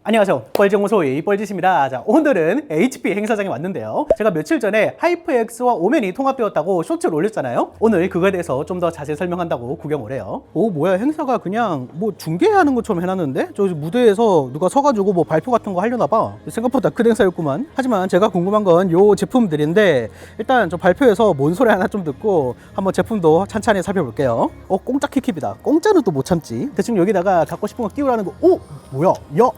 안녕하세요. 뻘정무소의 뻘짓입니다. 자, 오늘은 HP 행사장에 왔는데요. 제가 며칠 전에 하이퍼X와 오맨이 통합되었다고 쇼츠를 올렸잖아요. 오늘 그거에 대해서 좀 더 자세히 설명한다고 구경을 해요. 오, 뭐야, 행사가 그냥 뭐 중계하는 것처럼 해놨는데? 저 무대에서 누가 서가지고 뭐 발표 같은 거 하려나 봐. 생각보다 큰 행사였구만. 하지만 제가 궁금한 건 요 제품들인데, 일단 저 발표에서 뭔 소리 하나 좀 듣고 한번 제품도 찬찬히 살펴볼게요. 공짜 킥힙이다. 공짜는 또 못 참지. 대충 여기다가 갖고 싶은 거 끼우라는 거. 오! 뭐야? 야!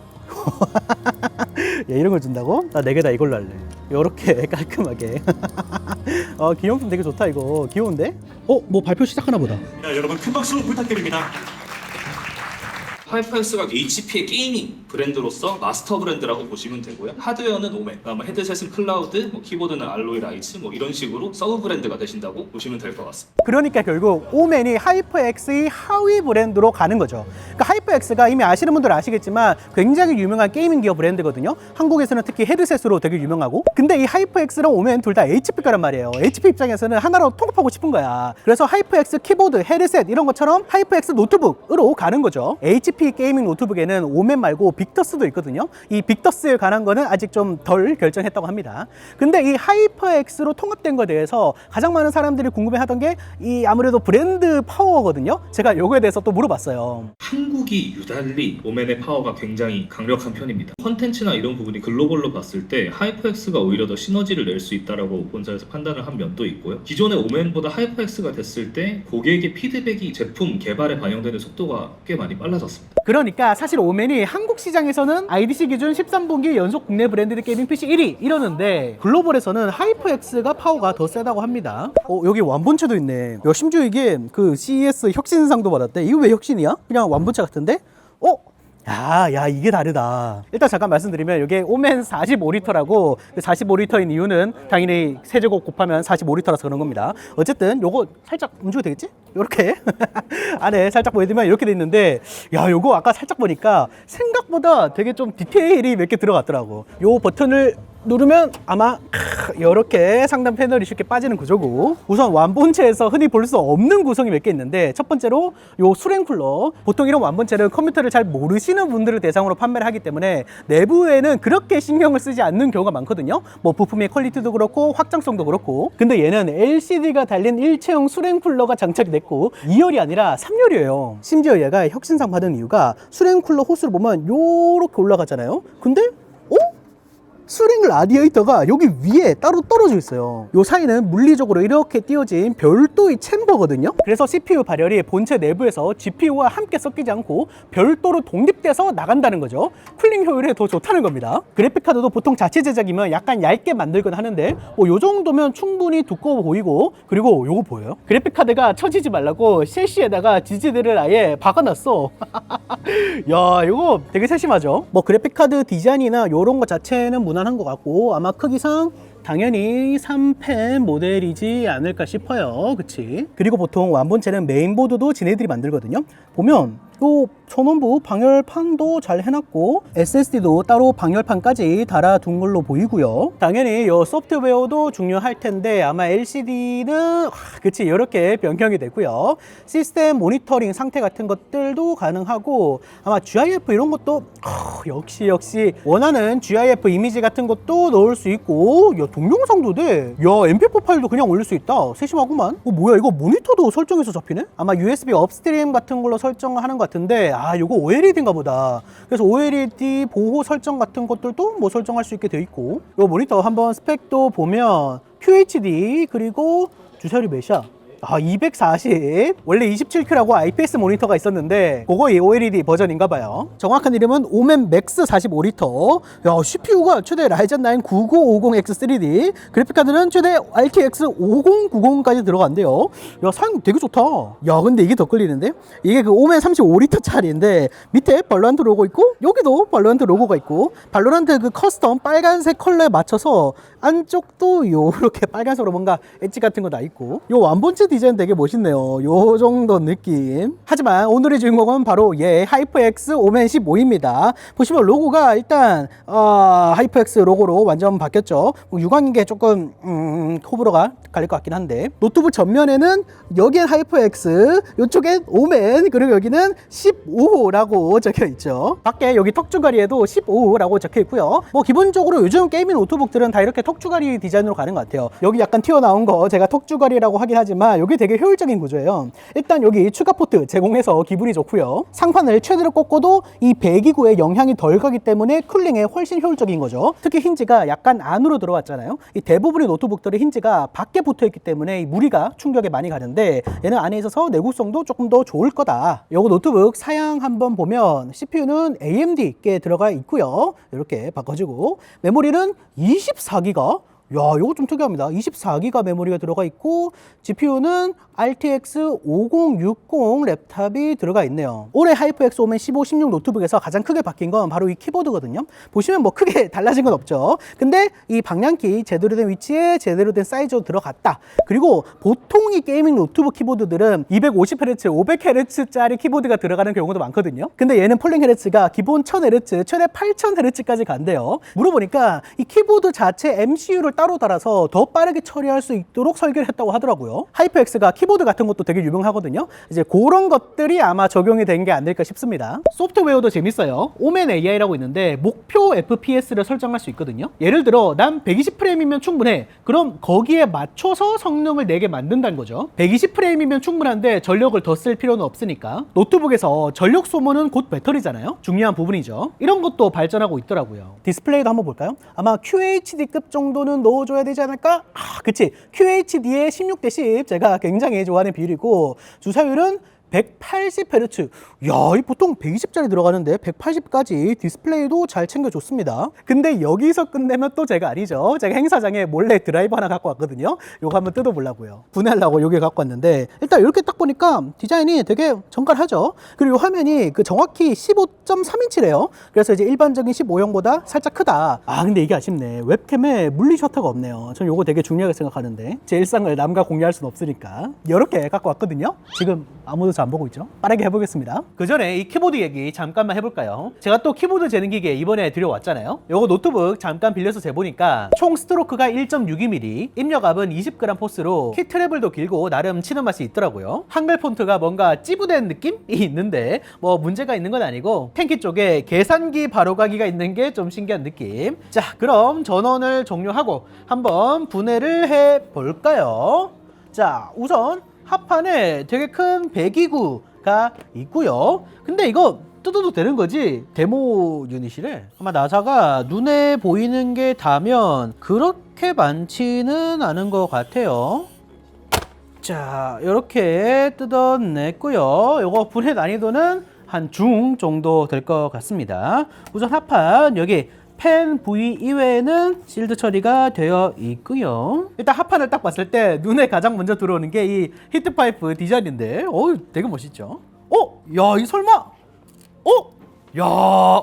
야, 이런 걸 준다고? 나 4개 다 이걸로 할래. 요렇게 깔끔하게. 기념품 되게 좋다. 이거 귀여운데? 뭐 발표 시작하나 보다. 자, 여러분 큰 박수 부탁드립니다. 하이퍼X가 HP의 게이밍 브랜드로서 마스터 브랜드라고 보시면 되고요. 하드웨어는 오맨, 헤드셋은 클라우드, 키보드는 알로이 라이츠, 이런 식으로 서브 브랜드가 되신다고 보시면 될 것 같습니다. 그러니까 결국 오맨이 하이퍼X의 하위 브랜드로 가는 거죠. 그러니까 하이퍼X가 이미 아시는 분들은 아시겠지만 굉장히 유명한 게이밍 기어 브랜드거든요. 한국에서는 특히 헤드셋으로 되게 유명하고, 근데 이 하이퍼X랑 오맨 둘 다 HP 거란 말이에요. HP 입장에서는 하나로 통합하고 싶은 거야. 그래서 하이퍼X 키보드, 헤드셋 이런 것처럼 하이퍼X 노트북으로 가는 거죠. HP 게이밍 노트북에는 오맨 말고 빅터스도 있거든요. 이 빅터스에 관한 거는 아직 좀 덜 결정했다고 합니다. 근데 이 하이퍼X로 통합된 거에 대해서 가장 많은 사람들이 궁금해하던 게 이 아무래도 브랜드 파워거든요. 제가 요거에 대해서 또 물어봤어요. 한국이 유달리 오맨의 파워가 굉장히 강력한 편입니다. 컨텐츠나 이런 부분이 글로벌로 봤을 때 하이퍼X가 오히려 더 시너지를 낼 수 있다라고 본사에서 판단을 한 면도 있고요. 기존의 오맨보다 하이퍼X가 됐을 때 고객의 피드백이 제품 개발에 반영되는 속도가 꽤 많이 빨라졌습니다. 그러니까 사실 오맨이 한국 시장에서는 IDC 기준 13분기 연속 국내 브랜드 게이밍 PC 1위 이러는데, 글로벌에서는 하이퍼X가 파워가 더 세다고 합니다. 여기 완본체도 있네. 야, 심지어 이게 그 CES 혁신상도 받았대. 이거 왜 혁신이야? 그냥 완본체 같은데? 야, 이게 다르다. 일단 잠깐 말씀드리면 이게 오맨 45리터라고, 45리터인 이유는 당연히 세제곱 곱하면 45리터라서 그런 겁니다. 어쨌든 요거 살짝 움직여도 되겠지? 요렇게 안에 살짝 보여드리면 이렇게 돼 있는데, 야, 요거 아까 살짝 보니까 생각보다 되게 좀 디테일이 몇 개 들어갔더라고. 요 버튼을 누르면 아마 이렇게 상단 패널이 쉽게 빠지는 구조고, 우선 완본체에서 흔히 볼 수 없는 구성이 몇 개 있는데, 첫 번째로 요 수랭 쿨러. 보통 이런 완본체는 컴퓨터를 잘 모르시는 분들을 대상으로 판매를 하기 때문에 내부에는 그렇게 신경을 쓰지 않는 경우가 많거든요. 뭐 부품의 퀄리티도 그렇고 확장성도 그렇고. 근데 얘는 LCD가 달린 일체형 수랭 쿨러가 장착이 됐고 2열이 아니라 3열이에요. 심지어 얘가 혁신상 받은 이유가 수랭 쿨러 호스를 보면 요렇게 올라가잖아요. 근데 수랭 라디에이터가 여기 위에 따로 떨어져 있어요. 요 사이는 물리적으로 이렇게 띄어진 별도의 챔버거든요. 그래서 CPU 발열이 본체 내부에서 GPU와 함께 섞이지 않고 별도로 독립돼서 나간다는 거죠. 쿨링 효율이 더 좋다는 겁니다. 그래픽카드도 보통 자체 제작이면 약간 얇게 만들곤 하는데 요 정도면 충분히 두꺼워 보이고, 그리고 요거 보여요? 그래픽카드가 처지지 말라고 셰시에다가 지지대를 아예 박아놨어. 야, 이거 되게 세심하죠? 그래픽카드 디자인이나 요런 거 자체는 무난한 것 같고, 아마 크기상 당연히 3펜 모델이지 않을까 싶어요. 그치? 그리고 보통 완본체는 메인보드도 지네들이 만들거든요. 보면 요 전원부 방열판도 잘 해놨고, SSD도 따로 방열판까지 달아둔 걸로 보이고요. 당연히 요 소프트웨어도 중요할 텐데 아마 LCD는 그치 이렇게 변경이 되고요. 시스템 모니터링 상태 같은 것들도 가능하고, 아마 GIF 이런 것도 역시 원하는 GIF 이미지 같은 것도 넣을 수 있고, 야, 동영상도 돼. 야, MP4 파일도 그냥 올릴 수 있다. 세심하구만. 뭐야, 이거 모니터도 설정해서 잡히네? 아마 USB 업스트림 같은 걸로 설정하는 것 같은데, 요거 OLED인가 보다. 그래서 OLED 보호 설정 같은 것들도 뭐 설정할 수 있게 돼 있고, 요 모니터 한번 스펙도 보면 QHD, 그리고 주사율이 몇이야? 240. 원래 27Q라고 IPS 모니터가 있었는데 그거 OLED 버전인가 봐요. 정확한 이름은 오맨 맥스 45리터. 야, CPU가 최대 라이젠 9 9950X3D, 그래픽카드는 최대 RTX 5090까지 들어간대요. 야, 사양 되게 좋다. 야, 근데 이게 더 끌리는데? 이게 그 오맨 35리터짜리인데 밑에 발로란트 로고 있고, 여기도 발로란트 로고가 있고, 발로란트 그 커스텀 빨간색 컬러에 맞춰서 안쪽도 요렇게 빨간색으로 뭔가 엣지 같은 거 다 있고, 요 완본체 디자인 되게 멋있네요. 요 정도 느낌. 하지만 오늘의 주인공은 바로 하이퍼X 오멘 15입니다. 보시면 로고가 일단 하이퍼X 로고로 완전 바뀌었죠. 유광인 게 조금 호불호가 갈릴 것 같긴 한데, 노트북 전면에는 여기엔 하이퍼X, 이쪽엔 오멘, 그리고 여기는 15라고 적혀 있죠. 밖에 여기 턱주가리에도 15라고 적혀 있고요. 뭐 기본적으로 요즘 게이밍 노트북들은 다 이렇게 턱주가리 디자인으로 가는 것 같아요. 여기 약간 튀어나온 거 제가 턱주가리라고 하긴 하지만 여기 되게 효율적인 구조예요. 일단 여기 추가 포트 제공해서 기분이 좋고요. 상판을 최대로 꺾어도 이 배기구에 영향이 덜 가기 때문에 쿨링에 훨씬 효율적인 거죠. 특히 힌지가 약간 안으로 들어왔잖아요. 이 대부분의 노트북들의 힌지가 밖에 붙어 있기 때문에 이 무리가 충격에 많이 가는데, 얘는 안에 있어서 내구성도 조금 더 좋을 거다. 요거 노트북 사양 한번 보면 CPU는 AMD께 들어가 있고요. 이렇게 바꿔주고, 메모리는 24기가, 야, 이거 좀 특이합니다. 24기가 메모리가 들어가 있고, GPU는 RTX 5060 랩탑이 들어가 있네요. 올해 하이퍼X 오멘 15, 16 노트북에서 가장 크게 바뀐 건 바로 이 키보드거든요. 보시면 뭐 크게 달라진 건 없죠. 근데 이 방향키 제대로 된 위치에 제대로 된 사이즈로 들어갔다. 그리고 보통 이 게이밍 노트북 키보드들은 250Hz, 500Hz짜리 키보드가 들어가는 경우도 많거든요. 근데 얘는 폴링 Hz가 기본 1000Hz, 최대 8000Hz까지 간대요. 물어보니까 이 키보드 자체 MCU를 따로 달아서 더 빠르게 처리할 수 있도록 설계를 했다고 하더라고요. 하이퍼X가 키보드 같은 것도 되게 유명하거든요. 이제 그런 것들이 아마 적용이 된 게 아닐까 싶습니다. 소프트웨어도 재밌어요. 오멘 AI라고 있는데 목표 FPS를 설정할 수 있거든요. 예를 들어 난 120프레임이면 충분해. 그럼 거기에 맞춰서 성능을 내게 만든다는 거죠. 120프레임이면 충분한데 전력을 더 쓸 필요는 없으니까. 노트북에서 전력 소모는 곧 배터리잖아요. 중요한 부분이죠. 이런 것도 발전하고 있더라고요. 디스플레이도 한번 볼까요? 아마 QHD급 정도는 넣어줘야 되지 않을까? 그치. QHD의 16:10 제가 굉장히 좋아하는 비율이고, 주사율은 180Hz. 야, 이 보통 120짜리 들어가는데 180까지 디스플레이도 잘 챙겨줬습니다. 근데 여기서 끝내면 또 제가 아니죠. 제가 행사장에 몰래 드라이버 하나 갖고 왔거든요. 요거 한번 뜯어보려고요. 분해하려고 여기 갖고 왔는데, 일단 이렇게 딱 보니까 디자인이 되게 정갈하죠. 그리고 화면이 정확히 15.3인치래요. 그래서 이제 일반적인 15형보다 살짝 크다. 근데 이게 아쉽네. 웹캠에 물리 셔터가 없네요. 전 요거 되게 중요하게 생각하는데, 제 일상을 남과 공유할 수는 없으니까 이렇게 갖고 왔거든요. 지금 아무도 안 보고 있죠. 빠르게 해보겠습니다. 그 전에 이 키보드 얘기 잠깐만 해볼까요? 제가 또 키보드 재는 기계 이번에 들여왔잖아요. 요거 노트북 잠깐 빌려서 재보니까 총 스트로크가 1.62mm, 입력압은 20g 포스로 키 트래블도 길고 나름 치는 맛이 있더라고요. 한글 폰트가 뭔가 찌부된 느낌이 있는데 뭐 문제가 있는 건 아니고, 탱키 쪽에 계산기 바로가기가 있는 게 좀 신기한 느낌. 자, 그럼 전원을 종료하고 한번 분해를 해볼까요? 자, 우선 합판에 되게 큰 배기구가 있고요. 근데 이거 뜯어도 되는 거지? 데모 유닛이래. 아마 나사가 눈에 보이는 게 다면 그렇게 많지는 않은 것 같아요. 자, 이렇게 뜯어냈고요. 이거 분해 난이도는 한 중 정도 될 것 같습니다. 우선 합판 여기 펜 부위 이외에는 실드 처리가 되어 있고요. 일단 합판을 딱 봤을 때 눈에 가장 먼저 들어오는 게 이 히트파이프 디자인인데, 되게 멋있죠. 야, 이 설마? 야,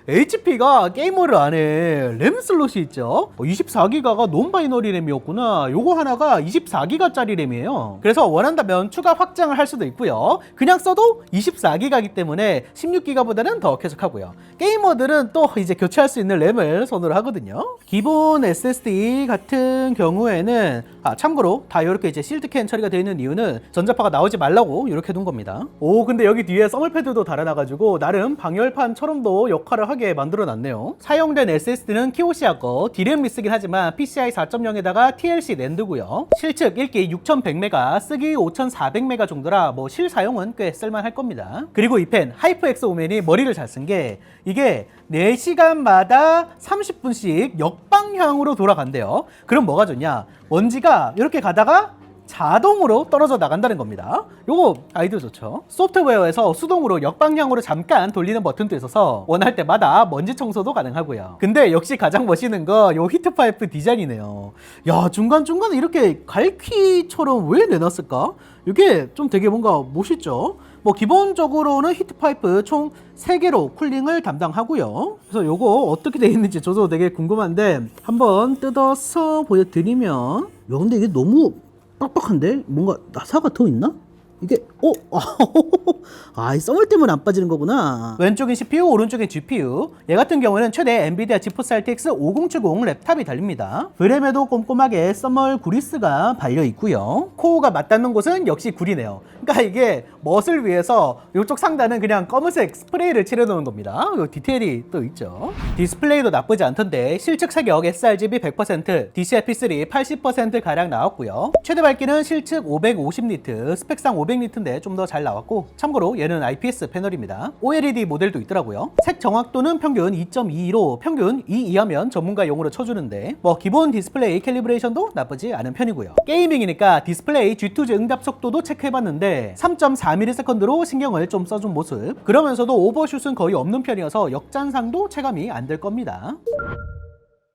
HP가 게이머를 안에 램 슬롯이 있죠. 24기가가 논바이너리 램이었구나. 요거 하나가 24기가짜리 램이에요. 그래서 원한다면 추가 확장을 할 수도 있고요. 그냥 써도 24기가이기 때문에 16기가보다는 더 쾌적하고요. 게이머들은 또 이제 교체할 수 있는 램을 선호를 하거든요. 기본 SSD 같은 경우에는 참고로 다 이렇게 이제 실드캔 처리가 되어 있는 이유는 전자파가 나오지 말라고 이렇게 둔 겁니다. 근데 여기 뒤에 써멀 패드도 달아놔가지고 나름 방열판처럼도 역할을 하게 만들어놨네요. 사용된 SSD는 키오시아 거, D램 리쓰긴 하지만 PCI 4.0에다가 TLC 낸드고요. 실측 읽기 6100메가, 쓰기 5400메가 정도라 뭐 실사용은 꽤 쓸만할 겁니다. 그리고 이 펜 하이퍼X 오멘이 머리를 잘 쓴 게, 이게 4시간마다 30분씩 역방향으로 돌아간대요. 그럼 뭐가 좋냐? 먼지가 이렇게 가다가 자동으로 떨어져 나간다는 겁니다. 요거 아이디어 좋죠. 소프트웨어에서 수동으로 역방향으로 잠깐 돌리는 버튼도 있어서 원할 때마다 먼지 청소도 가능하고요. 근데 역시 가장 멋있는 거 요 히트파이프 디자인이네요. 야, 중간중간에 이렇게 갈퀴처럼 왜 내놨을까? 이게 좀 되게 뭔가 멋있죠. 뭐 기본적으로는 히트파이프 총 3개로 쿨링을 담당하고요. 그래서 요거 어떻게 되어 있는지 저도 되게 궁금한데 한번 뜯어서 보여드리면, 야, 근데 이게 너무 빡빡한데? 뭔가 나사가 더 있나? 이게 이 썰 때문에 안 빠지는 거구나. 왼쪽엔 CPU, 오른쪽엔 GPU. 얘 같은 경우는 최대 엔비디아 지포스 RTX 5070 랩탑이 달립니다. 프레임에도 꼼꼼하게 써멀 구리스가 발려 있고요. 코어가 맞닿는 곳은 역시 구리네요. 그러니까 이게 멋을 위해서 이쪽 상단은 그냥 검은색 스프레이를 칠해놓은 겁니다. 이 디테일이 또 있죠. 디스플레이도 나쁘지 않던데 실측 사격 sRGB 100%, DCI-P3 80% 가량 나왔고요. 최대 밝기는 실측 550니트, 스펙상 500니트인데 좀 더 잘 나왔고, 참고로 얘는 IPS 패널입니다. OLED 모델도 있더라고요. 색 정확도는 평균 2.22로 평균 2 이하면 전문가용으로 쳐주는데 뭐 기본 디스플레이 캘리브레이션도 나쁘지 않은 편이고요. 게이밍이니까 디스플레이 G2G 응답 속도도 체크해봤는데 3.4ms로 신경을 좀 써준 모습. 그러면서도 오버슛은 거의 없는 편이어서 역잔상도 체감이 안 될 겁니다.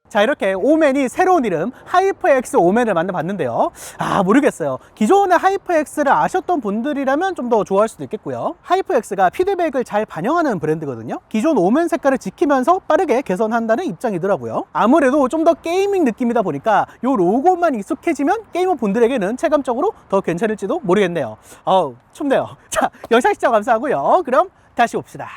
자, 이렇게 오맨이 새로운 이름 하이퍼X 오맨을 만나봤는데요. 모르겠어요. 기존의 하이퍼X를 아셨던 분들이라면 좀 더 좋아할 수도 있겠고요. 하이퍼X가 피드백을 잘 반영하는 브랜드거든요. 기존 오맨 색깔을 지키면서 빠르게 개선한다는 입장이더라고요. 아무래도 좀 더 게이밍 느낌이다 보니까 이 로고만 익숙해지면 게이머 분들에게는 체감적으로 더 괜찮을지도 모르겠네요. 춥네요. 자, 영상 시청 감사하고요. 그럼 다시 봅시다.